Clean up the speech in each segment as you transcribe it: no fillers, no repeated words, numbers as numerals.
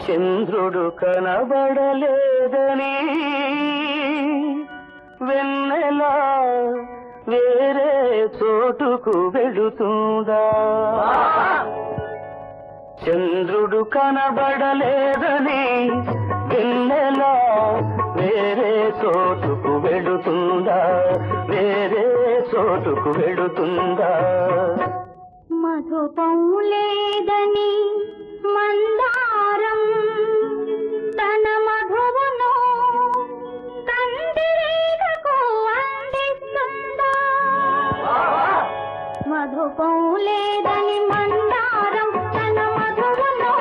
చంద్రుడు కనబడలేదని వెన్నెలా వేరే చోటుకు వెళుతుందా? చంద్రుడు కనబడలేదని వెన్నెలా వేరే చోటుకు వెళుతుందా? వేరే చోటుకు వెళుతుందా? మధుపం లేదని మందారం తన మధువును కందిరీగకు అందిస్తుందా? మధుపం లేదని మందారం తన మధువును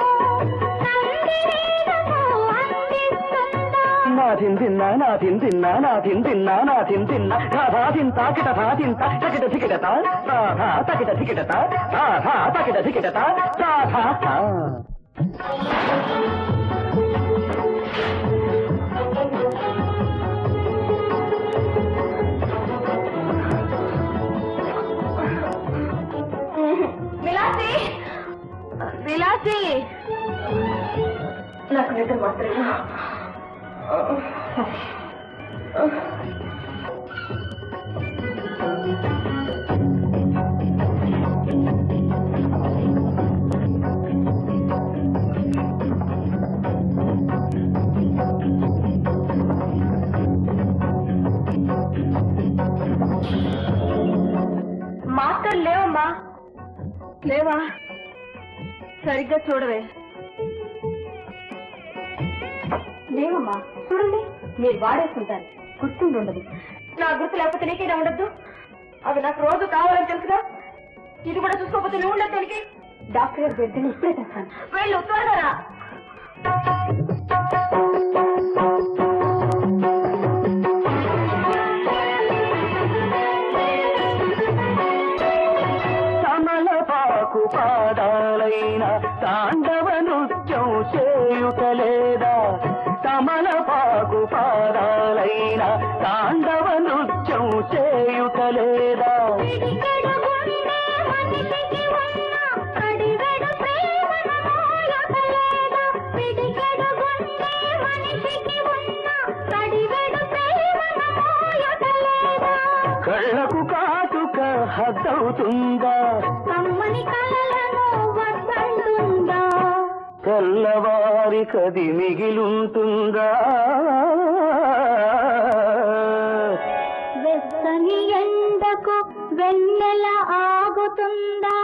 కందిరీగకు అందిస్తుందా? నాథిందిన్నా నాథిందిన్నా నాథిందిన్నా నాథిందిన్నా రాధాదింత కిటధాదింత తకిట ధికిటత రాధా తకిట ధికిటత రాధా తకిట ధికిటత రాధా. విలాసి విలాసి నాకు నిద్ర మాత్రం మాత్రం లేవమ్మా. లేవా? సరిగ్గా చూడవే. లేవమ్మా, చూడండి. మీరు వాడేసుకుంటారు, గుర్తుండదు. నా గుర్తు లేకపోతే నీకేనా ఉండద్దు? అవి నాకు రోజు కావాలని తెలుసుగా. ఇది కూడా చూసుకోకపోతే నువ్వు ఉండదు తోలికి. డాక్టర్ గారు వెంటనే ఇప్పుడే తెస్తాను. వెళ్ళు, త్వరగా. తమలపాకు పాదాలైన తాండవ నృత్యం చేయుటలేదా? తమలపాకు పాదాలైన తాండవ నృత్యం చేయుటలేదా? కళ్ళకు కాటుక హద్దవుతుందా? తెల్లవారి కది మిగిలుంటుందా? వెచ్చని ఎండకు వెన్నెల ఆగుతుందా?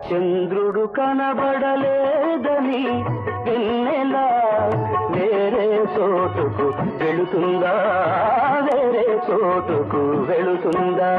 చంద్రుడు కనబడలేదని వెన్నెలా వేరే చోటుకు వెళుతుందా? వేరే చోటుకు వెళుతుందా?